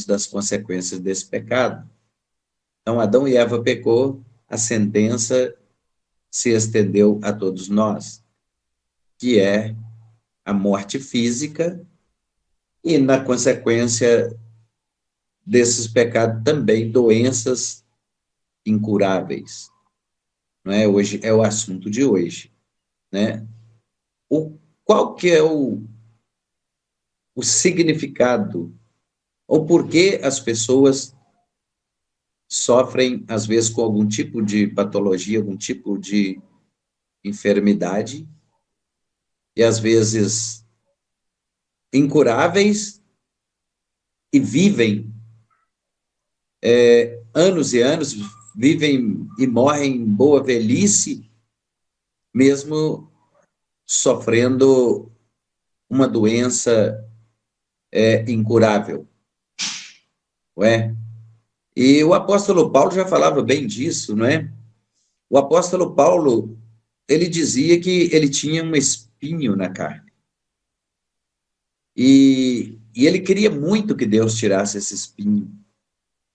sabemos das consequências desse pecado. Então, Adão e Eva pecou, a sentença se estendeu a todos nós, que é a morte física e, na consequência desses pecados, também doenças incuráveis. Não é? Hoje é o assunto de hoje, né? Qual que é o significado, ou por que as pessoas sofrem, às vezes, com algum tipo de patologia, algum tipo de enfermidade, e às vezes incuráveis, e vivem anos e anos, vivem e morrem em boa velhice, mesmo sofrendo uma doença incurável, não é? E o apóstolo Paulo já falava bem disso, não é? O apóstolo Paulo, ele dizia que ele tinha um espinho na carne. E ele queria muito que Deus tirasse esse espinho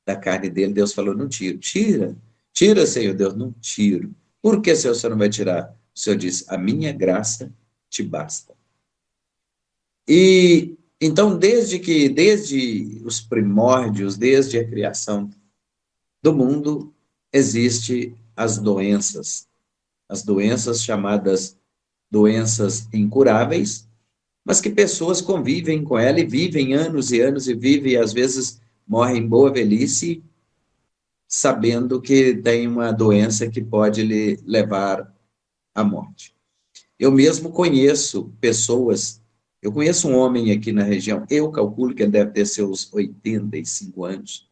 da carne dele. Deus falou, não tiro. Tira, Senhor Deus, não tiro. Por que, Senhor, você não vai tirar? O Senhor disse, a minha graça te basta. E então, desde os primórdios, desde a criação do mundo, existe as doenças chamadas doenças incuráveis, mas que pessoas convivem com ela e vivem anos e anos e vivem, e às vezes morrem em boa velhice, sabendo que tem uma doença que pode lhe levar à morte. Eu mesmo conheço pessoas, eu conheço um homem aqui na região, eu calculo que ele deve ter seus 85 anos,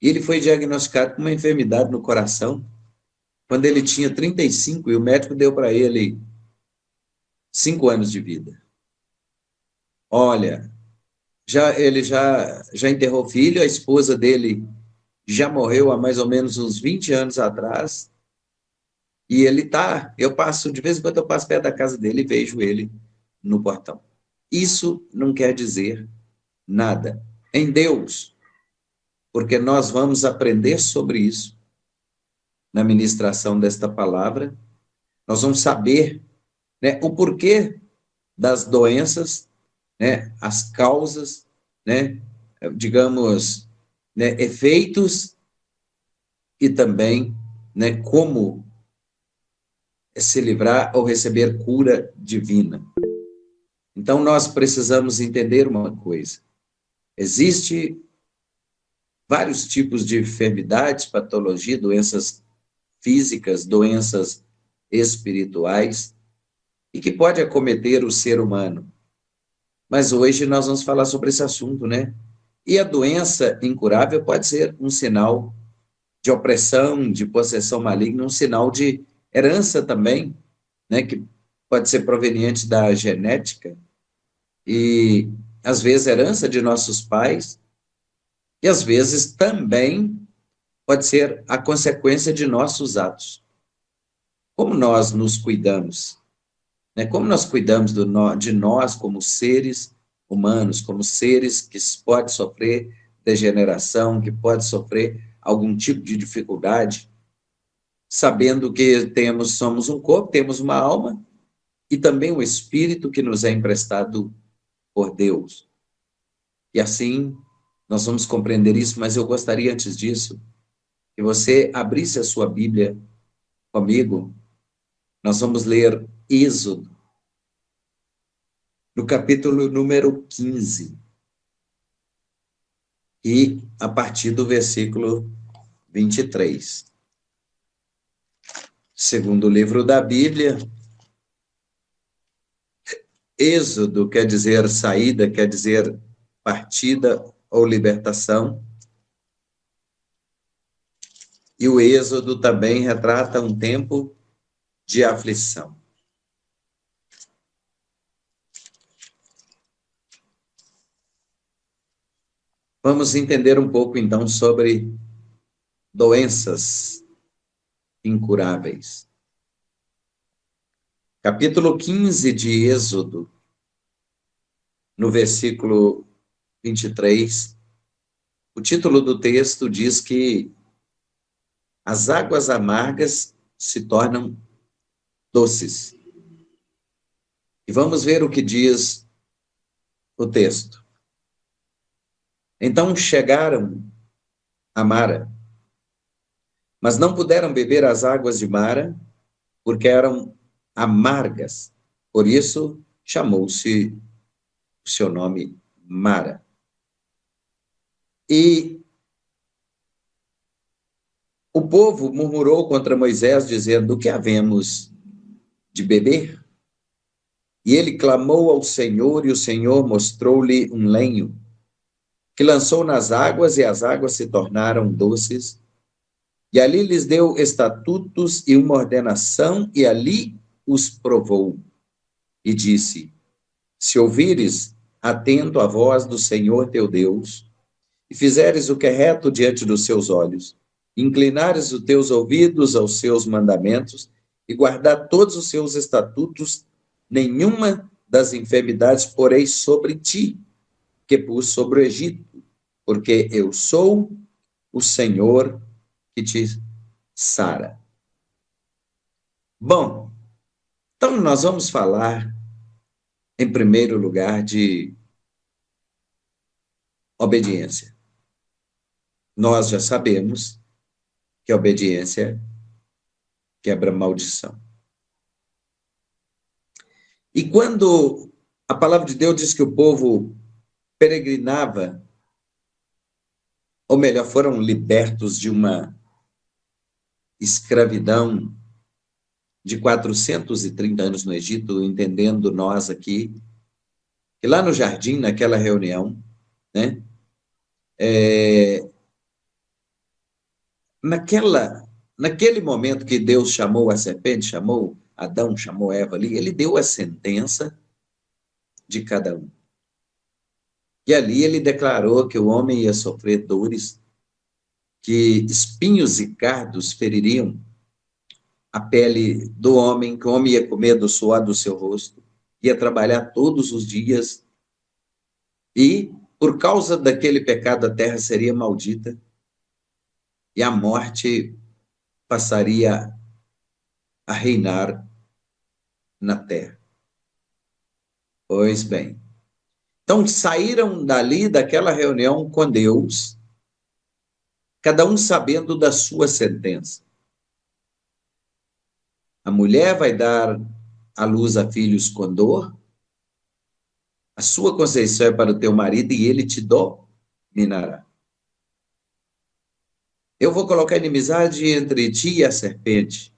e ele foi diagnosticado com uma enfermidade no coração, quando ele tinha 35, e o médico deu para ele 5 anos de vida. Olha, ele já enterrou filho, a esposa dele já morreu há mais ou menos uns 20 anos atrás, e de vez em quando eu passo perto da casa dele e vejo ele no portão. Isso não quer dizer nada. Em Deus, porque nós vamos aprender sobre isso na ministração desta palavra, nós vamos saber, né, o porquê das doenças, né, as causas, né, digamos, né, efeitos, e também, né, como se livrar ou receber cura divina. Então, nós precisamos entender uma coisa. Existe vários tipos de enfermidades, patologia, doenças físicas, doenças espirituais, e que pode acometer o ser humano. Mas hoje nós vamos falar sobre esse assunto, né? E a doença incurável pode ser um sinal de opressão, de possessão maligna, um sinal de herança também, né? Que pode ser proveniente da genética, e às vezes herança de nossos pais, e às vezes também pode ser a consequência de nossos atos. Como nós nos cuidamos, né? Como nós cuidamos de nós como seres humanos, como seres que podem sofrer degeneração, que podem sofrer algum tipo de dificuldade, sabendo que somos um corpo, temos uma alma e também um espírito que nos é emprestado por Deus. E assim, nós vamos compreender isso, mas eu gostaria, antes disso, que você abrisse a sua Bíblia comigo. Nós vamos ler Êxodo, no capítulo número 15, e a partir do versículo 23. Segundo o livro da Bíblia, Êxodo quer dizer saída, quer dizer partida ou libertação. E o Êxodo também retrata um tempo de aflição. Vamos entender um pouco, então, sobre doenças incuráveis. Capítulo 15 de Êxodo, no versículo 23, O título do texto diz que as águas amargas se tornam doces. E vamos ver o que diz o texto. Então chegaram a Mara, mas não puderam beber as águas de Mara, porque eram amargas. Por isso chamou-se o seu nome Mara. E o povo murmurou contra Moisés, dizendo: o que havemos de beber? E ele clamou ao Senhor, e o Senhor mostrou-lhe um lenho, que lançou nas águas, e as águas se tornaram doces. E ali lhes deu estatutos e uma ordenação, e ali os provou. E disse: se ouvires atento à voz do Senhor teu Deus, e fizeres o que é reto diante dos seus olhos, inclinares os teus ouvidos aos seus mandamentos, e guardar todos os seus estatutos, nenhuma das enfermidades porei sobre ti, que pus sobre o Egito, porque eu sou o Senhor que te sara. Bom, então nós vamos falar, em primeiro lugar, de obediência. Nós já sabemos que a obediência quebra maldição. E quando a palavra de Deus diz que o povo peregrinava, ou melhor, foram libertos de uma escravidão de 430 anos no Egito, entendendo nós aqui, que lá no jardim, naquela reunião, né, naquele momento que Deus chamou a serpente, chamou Adão, chamou Eva ali, ele deu a sentença de cada um. E ali ele declarou que o homem ia sofrer dores, que espinhos e cardos feririam a pele do homem, que o homem ia comer do suor do seu rosto, ia trabalhar todos os dias, e por causa daquele pecado a terra seria maldita, e a morte passaria a reinar na terra. Pois bem, então saíram dali, daquela reunião com Deus, cada um sabendo da sua sentença. A mulher vai dar à luz a filhos com dor, a sua conceição é para o teu marido e ele te dominará. Eu vou colocar inimizade entre ti e a serpente.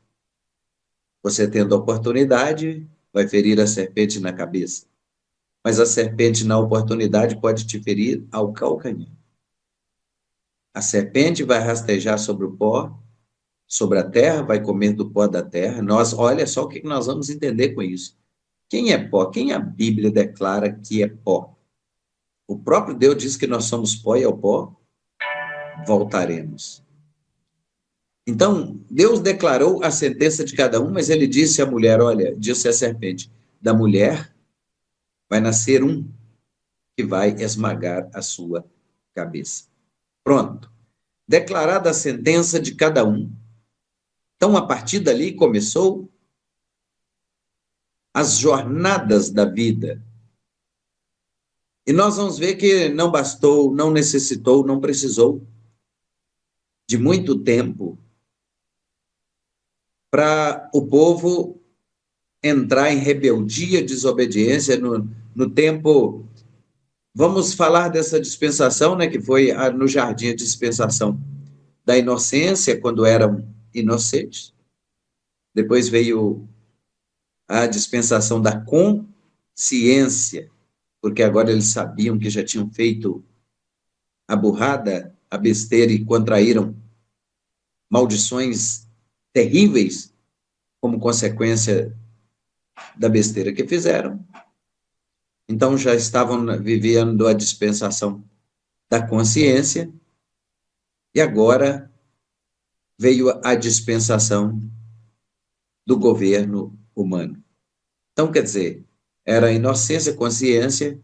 Você tendo a oportunidade, vai ferir a serpente na cabeça. Mas a serpente, na oportunidade, pode te ferir ao calcanhar. A serpente vai rastejar sobre o pó, sobre a terra, vai comer do pó da terra. Olha só o que nós vamos entender com isso. Quem é pó? Quem a Bíblia declara que é pó? O próprio Deus diz que nós somos pó e ao pó voltaremos. Então, Deus declarou a sentença de cada um, mas ele disse à mulher, olha, disse à serpente, da mulher vai nascer um que vai esmagar a sua cabeça. Pronto. Declarada a sentença de cada um. Então, a partir dali começou as jornadas da vida. E nós vamos ver que não bastou, não necessitou, não precisou de muito tempo para o povo entrar em rebeldia, desobediência no tempo. Vamos falar dessa dispensação, né, que foi no jardim a dispensação da inocência, quando eram inocentes. Depois veio a dispensação da consciência, porque agora eles sabiam que já tinham feito a burrada, a besteira e contraíram maldições terríveis como consequência da besteira que fizeram. Então já estavam vivendo a dispensação da consciência e agora veio a dispensação do governo humano. Então, quer dizer, era a inocência, consciência,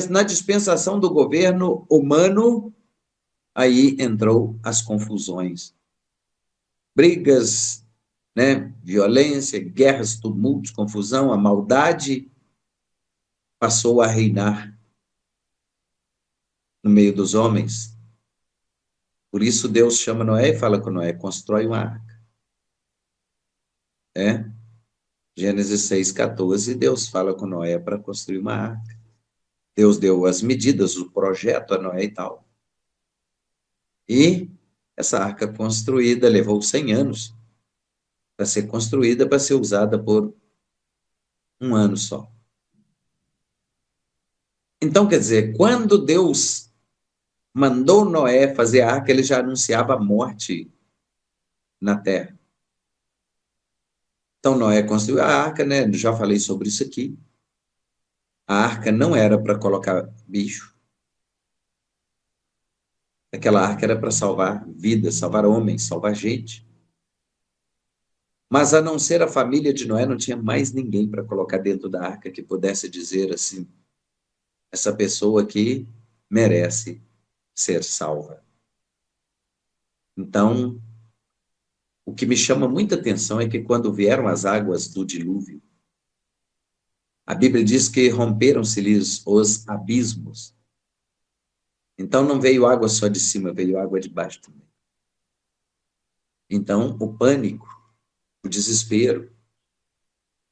na dispensação do governo humano, aí entrou as confusões. Brigas, né? Violência, guerras, tumultos, confusão, a maldade passou a reinar no meio dos homens. Por isso Deus chama Noé e fala com Noé, constrói uma arca. Gênesis 6,14, Deus fala com Noé para construir uma arca. Deus deu as medidas, o projeto a Noé e tal. E essa arca construída levou 100 anos para ser construída, para ser usada por um ano só. Então, quer dizer, quando Deus mandou Noé fazer a arca, ele já anunciava a morte na terra. Então, Noé construiu a arca, né? Já falei sobre isso aqui. A arca não era para colocar bicho. Aquela arca era para salvar vidas, salvar homens, salvar gente. Mas, a não ser a família de Noé, não tinha mais ninguém para colocar dentro da arca que pudesse dizer assim, essa pessoa aqui merece ser salva. Então, o que me chama muita atenção é que quando vieram as águas do dilúvio, a Bíblia diz que romperam-se-lhes os abismos. Então, não veio água só de cima, veio água de baixo também. Então, o pânico, o desespero,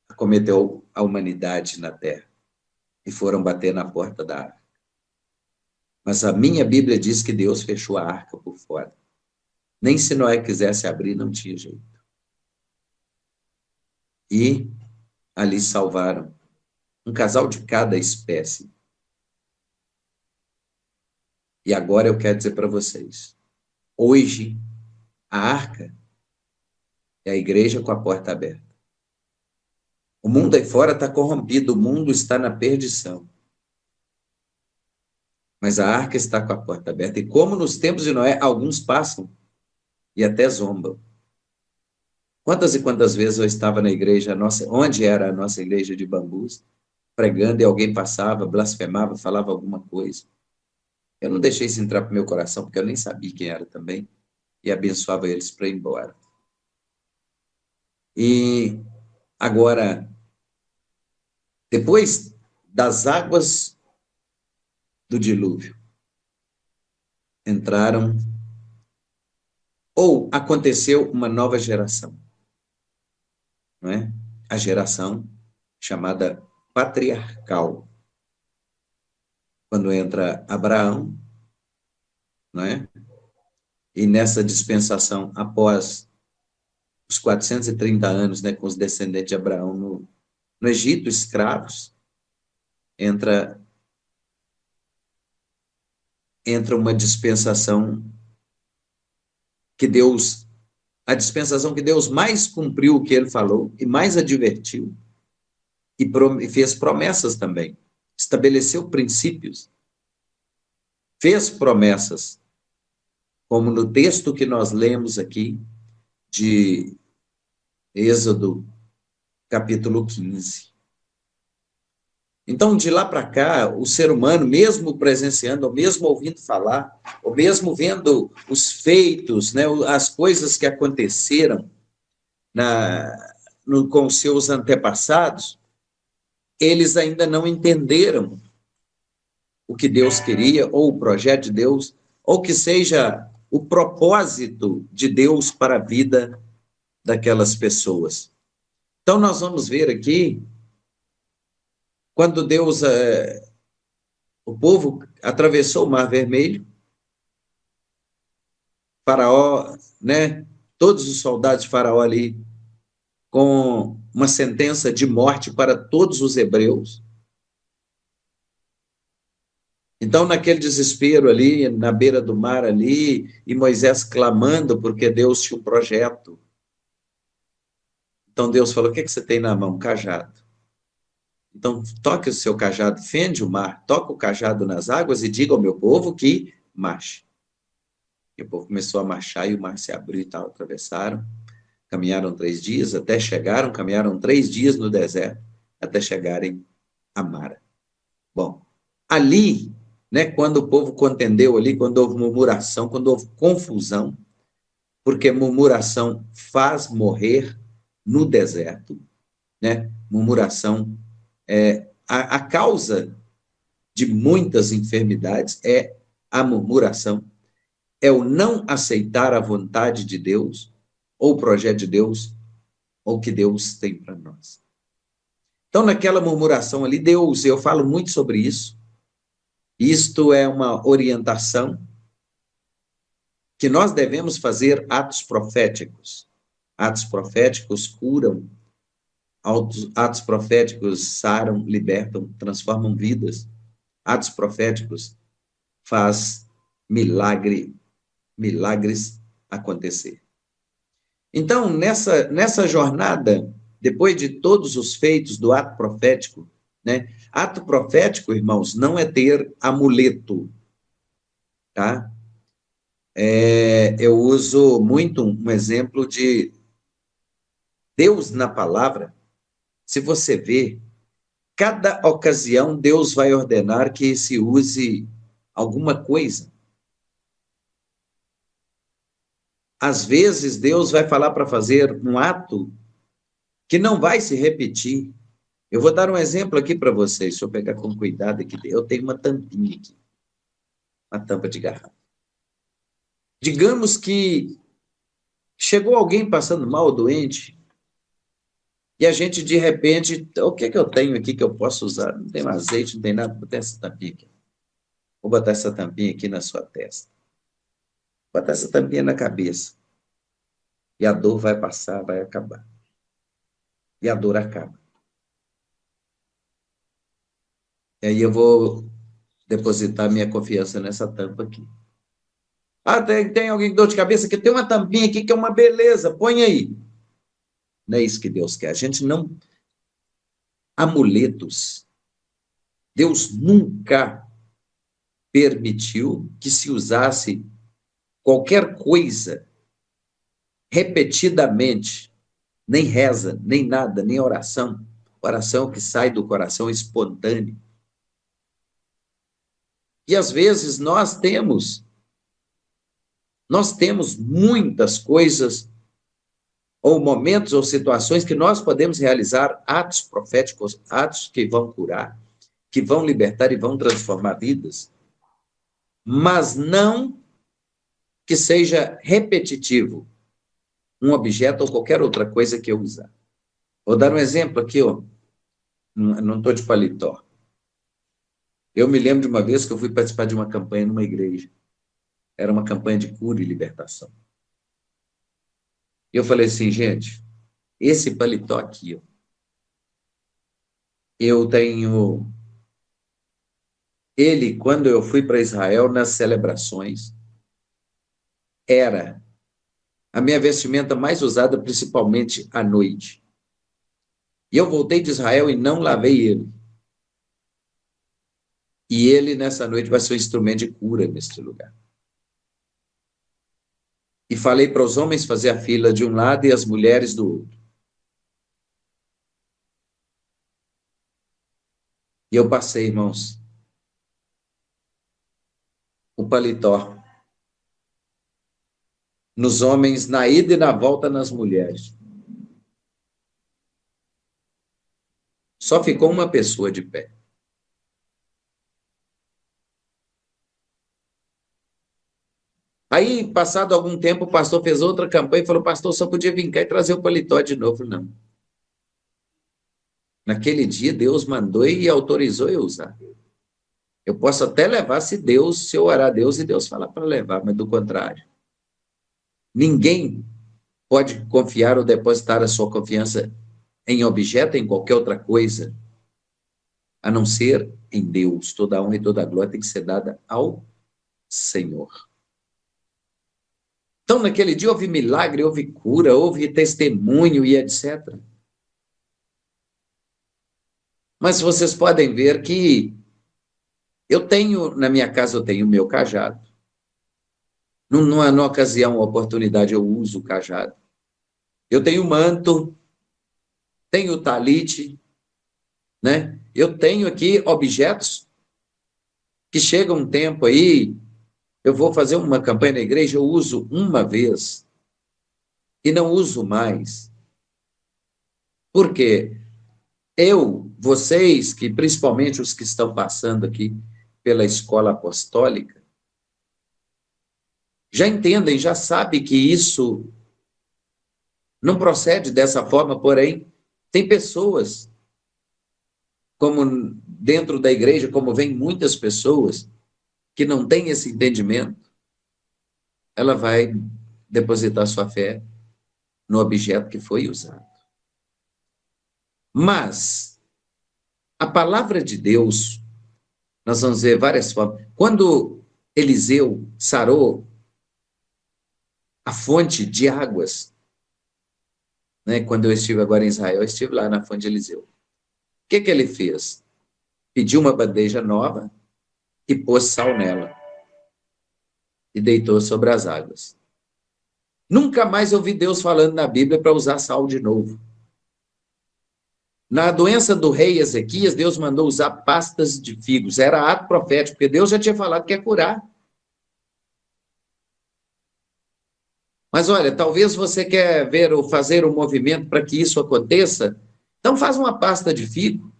acometeu a humanidade na terra e foram bater na porta da arca. Mas a minha Bíblia diz que Deus fechou a arca por fora. Nem se Noé quisesse abrir, não tinha jeito. E ali salvaram um casal de cada espécie. E agora eu quero dizer para vocês, hoje, a arca é a igreja com a porta aberta. O mundo aí fora está corrompido, o mundo está na perdição. Mas a arca está com a porta aberta. E como nos tempos de Noé, alguns passam e até zombam. Quantas e quantas vezes eu estava na igreja, onde era a nossa igreja de bambus, pregando e alguém passava, blasfemava, falava alguma coisa. Eu não deixei isso entrar para o meu coração, porque eu nem sabia quem era também, e abençoava eles para ir embora. E agora, depois das águas do dilúvio, entraram, ou aconteceu uma nova geração, não é? A geração chamada patriarcal. Quando entra Abraão, não é? E nessa dispensação, após os 430 anos, né, com os descendentes de Abraão no Egito, escravos, entra uma dispensação que Deus, a dispensação que Deus mais cumpriu o que ele falou e mais advertiu e fez promessas também, estabeleceu princípios, fez promessas, como no texto que nós lemos aqui de Êxodo, capítulo 15. Então, de lá para cá, o ser humano, mesmo presenciando, ou mesmo ouvindo falar, ou mesmo vendo os feitos, né, as coisas que aconteceram com seus antepassados, eles ainda não entenderam o que Deus queria, ou o projeto de Deus, ou que seja o propósito de Deus para a vida daquelas pessoas. Então, nós vamos ver aqui, quando Deus, o povo atravessou o Mar Vermelho, Faraó, né, todos os soldados de Faraó ali, com uma sentença de morte para todos os hebreus. Então, naquele desespero ali, na beira do mar ali, e Moisés clamando porque Deus tinha um projeto. Então, Deus falou, o que você tem na mão? Um cajado. Então, toque o seu cajado, fende o mar, toca o cajado nas águas e diga ao meu povo que marche. E o povo começou a marchar e o mar se abriu e tal, atravessaram, caminharam 3 dias, até chegaram, caminharam 3 dias no deserto, até chegarem a Mara. Bom, ali né? Quando o povo contendeu ali, quando houve murmuração, quando houve confusão, porque murmuração faz morrer no deserto, né? Murmuração é a causa de muitas enfermidades é a murmuração, é o não aceitar a vontade de Deus, ou o projeto de Deus, ou o que Deus tem para nós. Então, naquela murmuração ali, Deus, eu falo muito sobre isso, isto é uma orientação que nós devemos fazer atos proféticos. Atos proféticos curam, atos proféticos saram, libertam, transformam vidas. Atos proféticos faz milagres acontecer. Então, nessa jornada, depois de todos os feitos do ato profético, né? Ato profético, irmãos, não é ter amuleto, tá? Eu uso muito um exemplo de Deus na palavra. Se você vê, cada ocasião Deus vai ordenar que se use alguma coisa. Às vezes, Deus vai falar para fazer um ato que não vai se repetir. Eu vou dar um exemplo aqui para vocês, deixa eu pegar com cuidado aqui. Eu tenho uma tampinha aqui, uma tampa de garrafa. Digamos que chegou alguém passando mal, doente, e a gente, de repente, o que eu tenho aqui que eu posso usar? Não tem azeite, não tem nada, vou botar essa tampinha aqui. Vou botar essa tampinha aqui na sua testa. Vou botar essa tampinha na cabeça. E a dor vai passar, vai acabar. E a dor acaba. E aí eu vou depositar minha confiança nessa tampa aqui. Ah, tem alguém com dor de cabeça que tem uma tampinha aqui que é uma beleza, põe aí. Não é isso que Deus quer. A gente não... Amuletos. Deus nunca permitiu que se usasse qualquer coisa repetidamente, nem reza, nem nada, nem oração. Oração que sai do coração espontâneo. E às vezes nós temos muitas coisas, ou momentos, ou situações que nós podemos realizar atos proféticos, atos que vão curar, que vão libertar e vão transformar vidas, mas não que seja repetitivo um objeto ou qualquer outra coisa que eu usar. Vou dar um exemplo aqui, ó. Não estou de paletó. Eu me lembro de uma vez que eu fui participar de uma campanha numa igreja. Era uma campanha de cura e libertação. E eu falei assim, gente, esse paletó aqui, ó, eu tenho... Ele, quando eu fui para Israel, nas celebrações, era a minha vestimenta mais usada, principalmente à noite. E eu voltei de Israel e não lavei ele. E ele, nessa noite, vai ser um instrumento de cura neste lugar. E falei para os homens fazer a fila de um lado e as mulheres do outro. E eu passei, irmãos, o paletó nos homens, na ida e na volta nas mulheres. Só ficou uma pessoa de pé. Aí, passado algum tempo, o pastor fez outra campanha e falou, pastor, só podia vir cá e trazer o paletó de novo. Não. Naquele dia, Deus mandou e autorizou eu usar. Eu posso até levar se eu orar a Deus e Deus falar para levar, mas do contrário. Ninguém pode confiar ou depositar a sua confiança em objeto, em qualquer outra coisa, a não ser em Deus. Toda a honra e toda a glória tem que ser dada ao Senhor. Então, naquele dia houve milagre, houve cura, houve testemunho e etc. Mas vocês podem ver que na minha casa eu tenho o meu cajado. Numa ocasião, oportunidade, eu uso o cajado. Eu tenho manto, tenho talite, né? Eu tenho aqui objetos que chega um tempo aí, eu vou fazer uma campanha na igreja, eu uso uma vez e não uso mais. Por quê? Vocês, que principalmente os que estão passando aqui pela escola apostólica, já entendem, já sabem que isso não procede dessa forma, porém, tem pessoas, como dentro da igreja, como vem muitas pessoas, que não têm esse entendimento, ela vai depositar sua fé no objeto que foi usado. Mas a palavra de Deus, nós vamos ver várias formas. Quando Eliseu sarou a fonte de águas, né, quando eu estive agora em Israel, eu estive lá na fonte de Eliseu. O que ele fez? Pediu uma bandeja nova e pôs sal nela. E deitou sobre as águas. Nunca mais ouvi Deus falando na Bíblia para usar sal de novo. Na doença do rei Ezequias, Deus mandou usar pastas de figos. Era ato profético, porque Deus já tinha falado que ia curar. Mas olha, talvez você quer ver ou fazer um movimento para que isso aconteça, então faz uma pasta de figo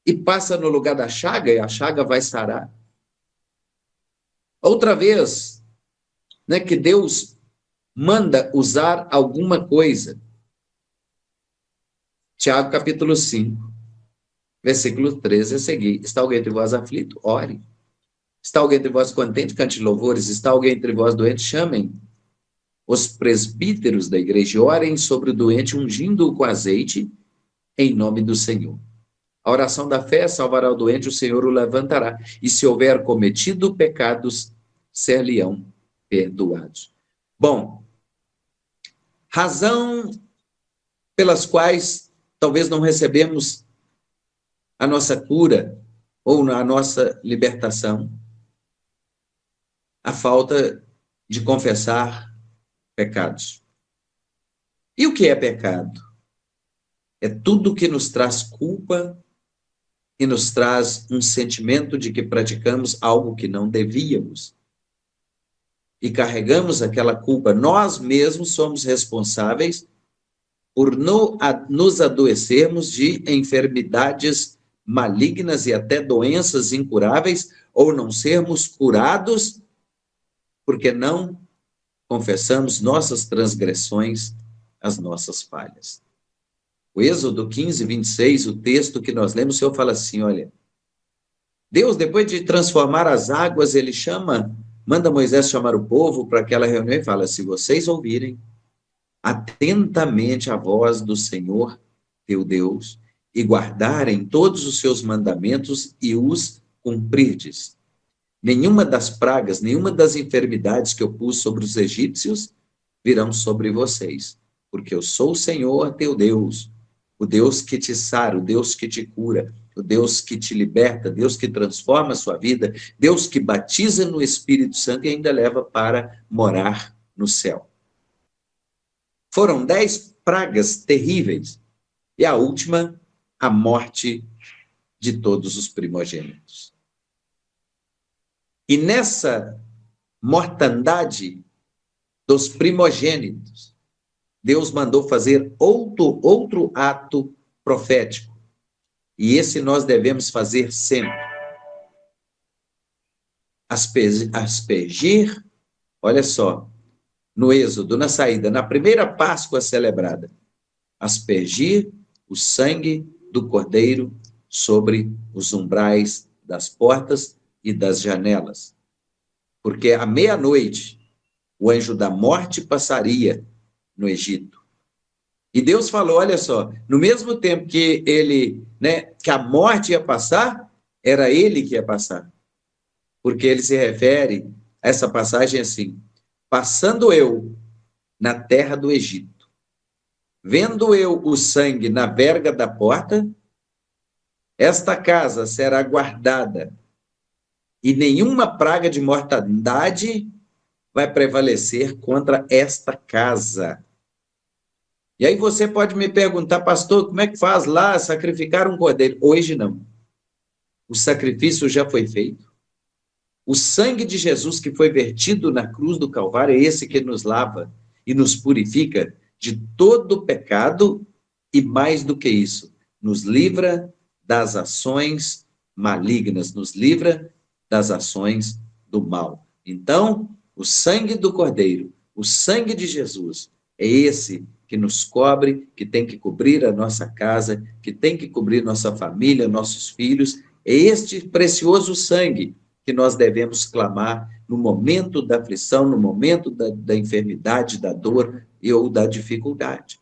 e passa no lugar da chaga e a chaga vai sarar. Outra vez, né, que Deus manda usar alguma coisa. Tiago capítulo 5, versículo 13 a seguir. Está alguém entre vós aflito? Ore. Está alguém entre vós contente? Cante louvores. Está alguém entre vós doente? Chamem os presbíteros da igreja, orem sobre o doente, ungindo-o com azeite, em nome do Senhor. A oração da fé salvará o doente, o Senhor o levantará. E se houver cometido pecados, ser-lhe-ão perdoados. Bom, razão pelas quais talvez não recebemos a nossa cura ou a nossa libertação, a falta de confessar pecados. E o que é pecado? É tudo que nos traz culpa e nos traz um sentimento de que praticamos algo que não devíamos. E carregamos aquela culpa. Nós mesmos somos responsáveis por nos adoecermos de enfermidades malignas e até doenças incuráveis, ou não sermos curados porque não confessamos nossas transgressões, as nossas falhas. O Êxodo 15, 26, o texto que nós lemos, o Senhor fala assim, olha, Deus, depois de transformar as águas, ele manda Moisés chamar o povo para aquela reunião e fala, se vocês ouvirem atentamente a voz do Senhor, teu Deus, e guardarem todos os seus mandamentos e os cumprirdes, nenhuma das pragas, nenhuma das enfermidades que eu pus sobre os egípcios virão sobre vocês, porque eu sou o Senhor teu Deus, o Deus que te sara, o Deus que te cura, o Deus que te liberta, Deus que transforma a sua vida, Deus que batiza no Espírito Santo e ainda leva para morar no céu. Foram 10 pragas terríveis, e a última, a morte de todos os primogênitos. E nessa mortandade dos primogênitos, Deus mandou fazer outro ato profético. E esse nós devemos fazer sempre. Aspergir, olha só, no Êxodo, na saída, na primeira Páscoa celebrada, aspergir o sangue do cordeiro sobre os umbrais das portas e das janelas. Porque à meia-noite, o anjo da morte passaria no Egito. E Deus falou, olha só, no mesmo tempo que que a morte ia passar, era ele que ia passar. Porque ele se refere a essa passagem assim, passando eu na terra do Egito, vendo eu o sangue na verga da porta, esta casa será guardada e nenhuma praga de mortandade vai prevalecer contra esta casa. E aí você pode me perguntar, pastor, como é que faz lá sacrificar um cordeiro? Hoje não. O sacrifício já foi feito. O sangue de Jesus que foi vertido na cruz do Calvário é esse que nos lava e nos purifica de todo pecado e, mais do que isso, nos livra das ações malignas, nos livra das ações do mal. Então, o sangue do Cordeiro, o sangue de Jesus, é esse que nos cobre, que tem que cobrir a nossa casa, que tem que cobrir nossa família, nossos filhos. É este precioso sangue que nós devemos clamar no momento da aflição, no momento da enfermidade, da dor ou da dificuldade.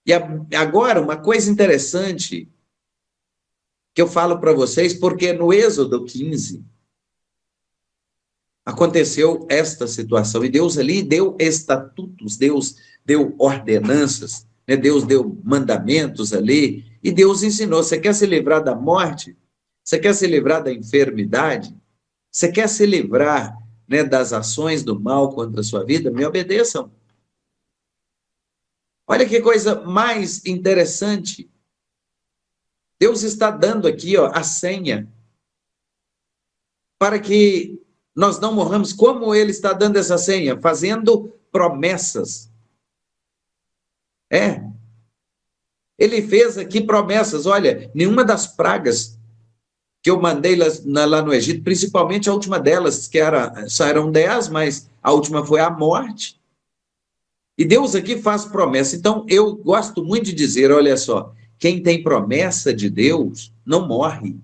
E agora, uma coisa interessante que eu falo para vocês, porque no Êxodo 15 aconteceu esta situação, e Deus ali deu estatutos, Deus deu ordenanças, né? Deus deu mandamentos ali, e Deus ensinou: você quer se livrar da morte? Você quer se livrar da enfermidade? Você quer se livrar, né, das ações do mal contra a sua vida? Me obedeçam. Olha que coisa mais interessante. Deus está dando aqui, ó, a senha para que nós não morramos. Como Ele está dando essa senha? Fazendo promessas. Ele fez aqui promessas. Olha, nenhuma das pragas que eu mandei lá no Egito, principalmente a última delas, que só eram 10, mas a última foi a morte. E Deus aqui faz promessa. Então, eu gosto muito de dizer, olha só, quem tem promessa de Deus não morre.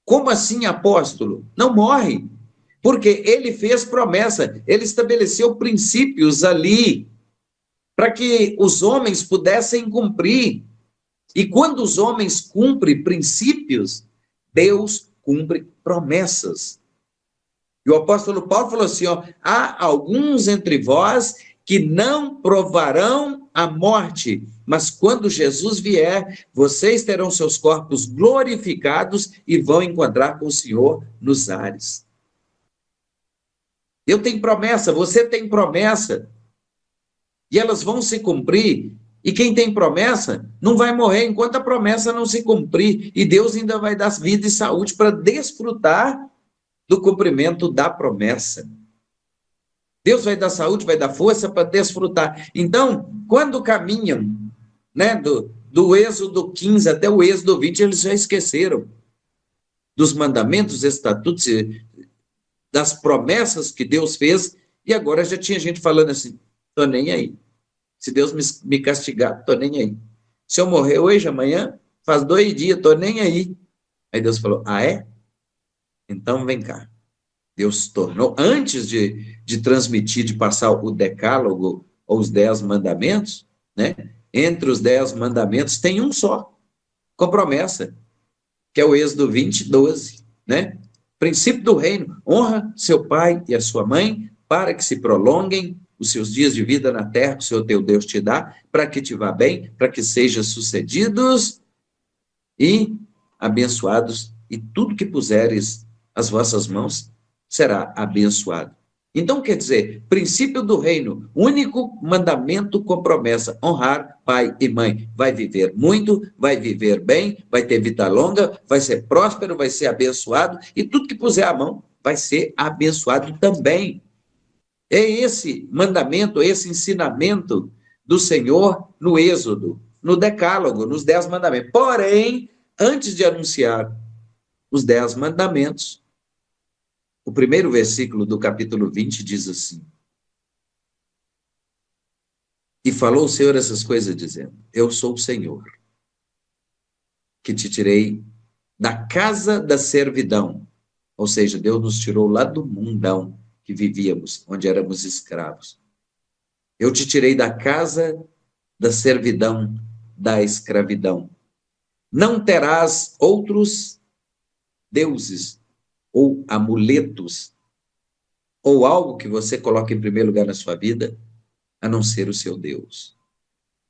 Como assim, apóstolo? Não morre. Porque ele fez promessa, ele estabeleceu princípios ali para que os homens pudessem cumprir. E quando os homens cumprem princípios, Deus cumpre promessas. E o apóstolo Paulo falou assim, ó, há alguns entre vós que não provarão a morte, mas quando Jesus vier, vocês terão seus corpos glorificados e vão encontrar com o Senhor nos ares. Eu tenho promessa, você tem promessa, e elas vão se cumprir, e quem tem promessa não vai morrer enquanto a promessa não se cumprir, e Deus ainda vai dar vida e saúde para desfrutar do cumprimento da promessa. Deus vai dar saúde, vai dar força para desfrutar. Então, quando caminham, né, do Êxodo 15 até o Êxodo 20, eles já esqueceram dos mandamentos, estatutos, das promessas que Deus fez, e agora já tinha gente falando assim, estou nem aí. Se Deus me castigar, estou nem aí. Se eu morrer hoje, amanhã, faz 2 dias, estou nem aí. Aí Deus falou, ah, é? Então vem cá. Deus tornou, antes de transmitir, de passar o decálogo, ou os 10 mandamentos, né? Entre os 10 mandamentos tem um só, com promessa, que é o Êxodo 20, 12, né? Princípio do reino, honra seu pai e a sua mãe, para que se prolonguem os seus dias de vida na terra que o Senhor teu Deus te dá, para que te vá bem, para que sejam sucedidos e abençoados, e tudo que puseres as vossas mãos será abençoado. Então, quer dizer, princípio do reino, único mandamento com promessa, honrar pai e mãe. Vai viver muito, vai viver bem, vai ter vida longa, vai ser próspero, vai ser abençoado, e tudo que puser a mão vai ser abençoado também. É esse mandamento, esse ensinamento do Senhor no Êxodo, no Decálogo, nos 10 mandamentos. Porém, antes de anunciar os 10 mandamentos, o primeiro versículo do capítulo 20 diz assim: e falou o Senhor essas coisas dizendo, eu sou o Senhor, que te tirei da casa da servidão, ou seja, Deus nos tirou lá do mundão que vivíamos, onde éramos escravos. Eu te tirei da casa da servidão, da escravidão. Não terás outros deuses ou amuletos, ou algo que você coloque em primeiro lugar na sua vida, a não ser o seu Deus.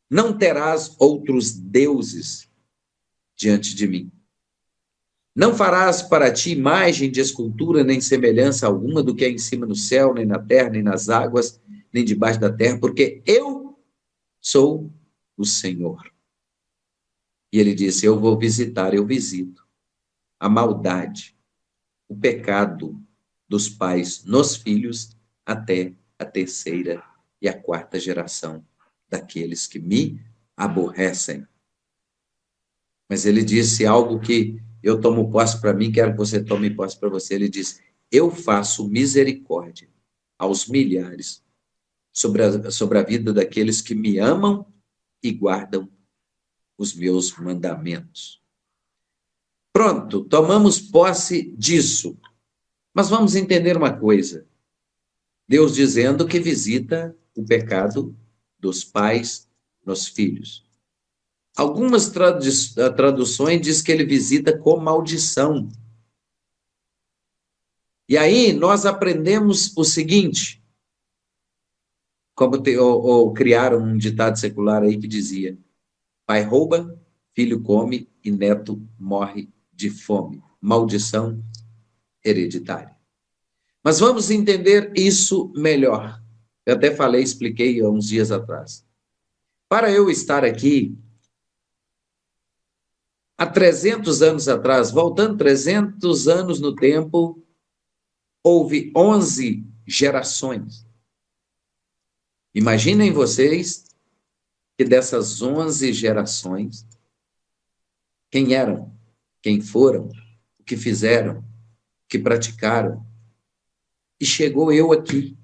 Não terás outros deuses diante de mim. Não farás para ti imagem de escultura, nem semelhança alguma do que é em cima no céu, nem na terra, nem nas águas, nem debaixo da terra, porque eu sou o Senhor. E ele disse, eu vou visitar, eu visito a maldade o pecado dos pais nos filhos até a terceira e a quarta geração daqueles que me aborrecem. Mas ele disse algo que eu tomo posse para mim, quero que você tome posse para você. Ele diz: eu faço misericórdia aos milhares sobre a vida daqueles que me amam e guardam os meus mandamentos. Pronto, tomamos posse disso. Mas vamos entender uma coisa. Deus dizendo que visita o pecado dos pais nos filhos. Algumas traduções diz que ele visita com maldição. E aí nós aprendemos o seguinte, ou criaram um ditado secular aí que dizia: pai rouba, filho come e neto morre de fome. Maldição hereditária. Mas vamos entender isso melhor. Eu até falei, expliquei há uns dias atrás. Para eu estar aqui, há 300 anos atrás, voltando 300 anos no tempo, houve 11 gerações. Imaginem vocês que dessas 11 gerações, quem eram, quem foram, o que fizeram, o que praticaram. E chegou eu aqui.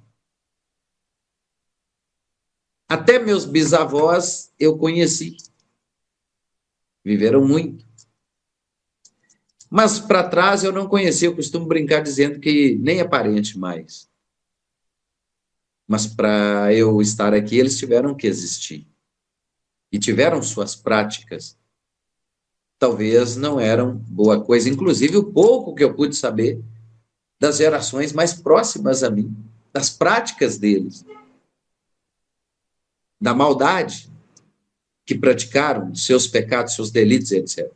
Até meus bisavós eu conheci. Viveram muito. Mas para trás eu não conheci, eu costumo brincar dizendo que nem é parente mais. Mas para eu estar aqui, eles tiveram que existir. E tiveram suas práticas. Talvez não eram boa coisa. Inclusive, o pouco que eu pude saber das gerações mais próximas a mim, das práticas deles, da maldade que praticaram, seus pecados, seus delitos, etc.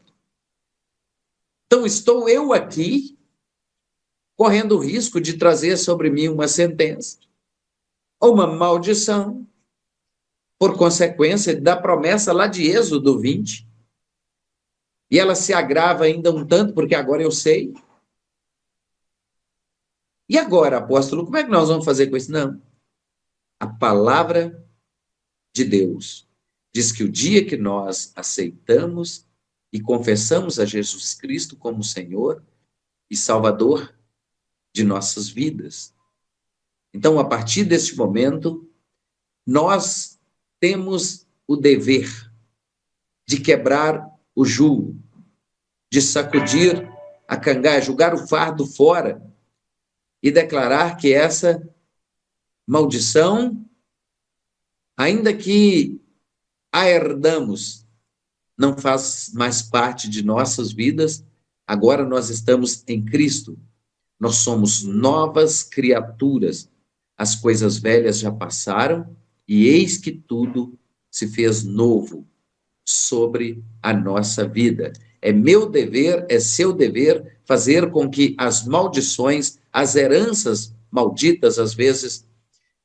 Então, estou eu aqui, correndo o risco de trazer sobre mim uma sentença, ou uma maldição, por consequência da promessa lá de Êxodo 20, e ela se agrava ainda um tanto, porque agora eu sei. E agora, apóstolo, como é que nós vamos fazer com isso? Não. A palavra de Deus diz que o dia que nós aceitamos e confessamos a Jesus Cristo como Senhor e Salvador de nossas vidas, então, a partir deste momento, nós temos o dever de quebrar o jugo, de sacudir a cangaia, jogar o fardo fora e declarar que essa maldição, ainda que a herdamos, não faz mais parte de nossas vidas. Agora nós estamos em Cristo. Nós somos novas criaturas. As coisas velhas já passaram e eis que tudo se fez novo sobre a nossa vida. É meu dever, é seu dever fazer com que as maldições, as heranças malditas, às vezes,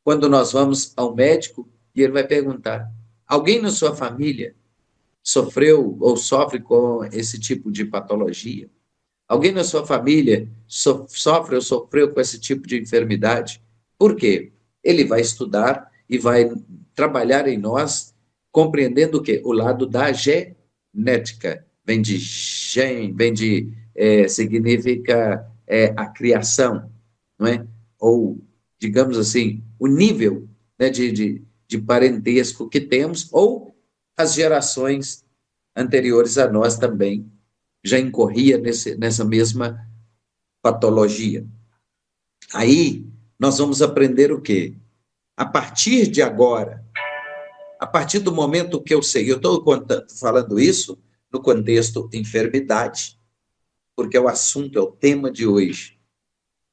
quando nós vamos ao médico e ele vai perguntar: alguém na sua família sofreu ou sofre com esse tipo de patologia? Alguém na sua família sofre ou sofreu com esse tipo de enfermidade? Por quê? Ele vai estudar e vai trabalhar em nós, compreendendo o quê? O lado da genética. Vem de gen, significa a criação, não é? Ou, digamos assim, o nível, né, de parentesco que temos, ou as gerações anteriores a nós também já incorria nessa mesma patologia. Aí, nós vamos aprender o quê? A partir de agora, a partir do momento que eu sei, eu estou falando isso no contexto enfermidade, porque é o assunto, é o tema de hoje.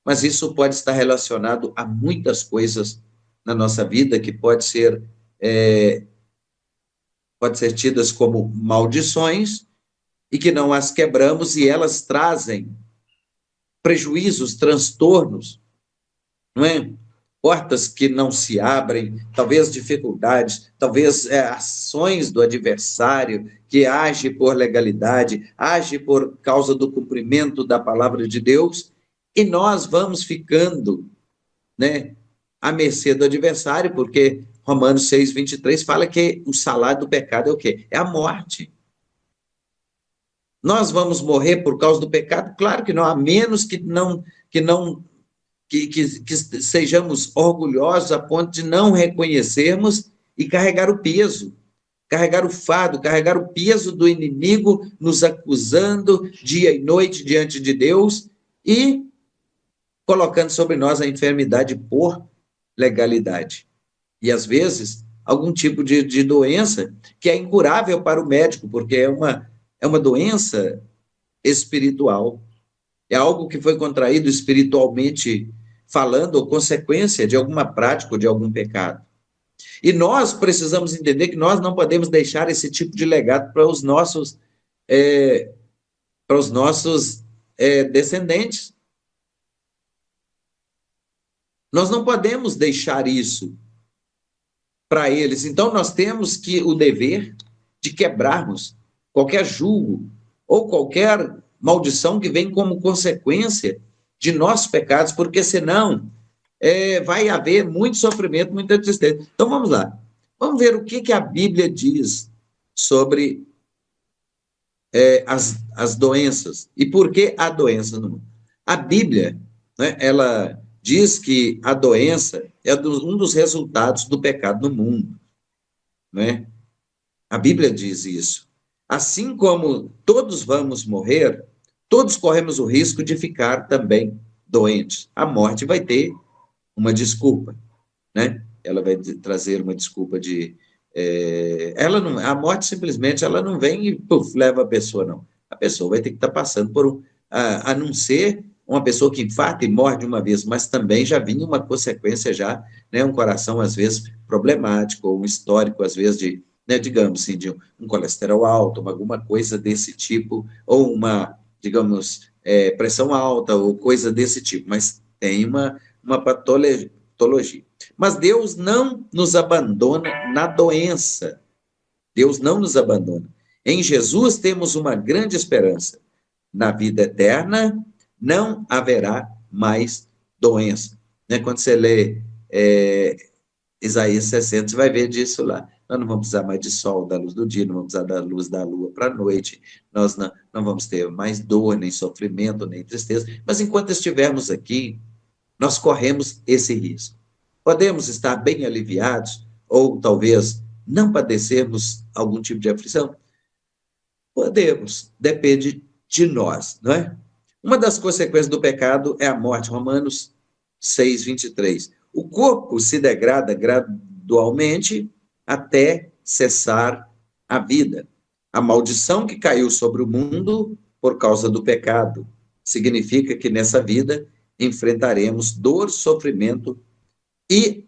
Mas isso pode estar relacionado a muitas coisas na nossa vida que pode ser tidas como maldições e que não as quebramos e elas trazem prejuízos, transtornos, não é? Portas que não se abrem, talvez dificuldades, talvez ações do adversário que age por legalidade, age por causa do cumprimento da palavra de Deus, E nós vamos ficando, né, à mercê do adversário, porque Romanos 6:23 fala que o salário do pecado é o quê? É a morte. Nós vamos morrer por causa do pecado? Claro que não, a menos que sejamos orgulhosos a ponto de não reconhecermos e carregar o peso, carregar o fardo, carregar o peso do inimigo nos acusando dia e noite diante de Deus e colocando sobre nós a enfermidade por legalidade. E, às vezes, algum tipo de doença que é incurável para o médico, porque é uma doença espiritual. É algo que foi contraído espiritualmente falando, ou consequência de alguma prática ou de algum pecado. E nós precisamos entender que nós não podemos deixar esse tipo de legado para os nossos descendentes. Nós não podemos deixar isso para eles. Então, nós temos que o dever de quebrarmos qualquer julgo ou qualquer maldição que vem como consequência de nossos pecados, porque senão vai haver muito sofrimento, muita tristeza. Então, vamos lá. Vamos ver o que a Bíblia diz sobre as doenças e por que há doença no mundo. A Bíblia, né, ela diz que a doença é um dos resultados do pecado no mundo, né? A Bíblia diz isso. Assim como todos vamos morrer, todos corremos o risco de ficar também doentes. A morte vai ter uma desculpa, né? Ela vai trazer uma desculpa ela não, a morte simplesmente ela não vem e leva a pessoa, não. A pessoa vai ter que estar passando por a não ser uma pessoa que infarta e morre de uma vez, mas também já vinha uma consequência já, né, um coração às vezes problemático, ou um histórico às vezes de, né, digamos assim, de um colesterol alto, alguma coisa desse tipo, ou uma, digamos, pressão alta, ou coisa desse tipo, mas tem uma patologia. Mas Deus não nos abandona na doença. Deus não nos abandona. Em Jesus temos uma grande esperança. Na vida eterna não haverá mais doença. Né? Quando você lê Isaías 60, você vai ver disso lá. Nós não vamos precisar mais de sol, da luz do dia, não vamos precisar da luz da lua para a noite, nós não vamos ter mais dor, nem sofrimento, nem tristeza. Mas enquanto estivermos aqui, nós corremos esse risco. Podemos estar bem aliviados, ou talvez não padecermos algum tipo de aflição? Podemos, depende de nós, não é? Uma das consequências do pecado é a morte, Romanos 6:23. O corpo se degrada gradualmente até cessar a vida. A maldição que caiu sobre o mundo por causa do pecado significa que nessa vida enfrentaremos dor, sofrimento e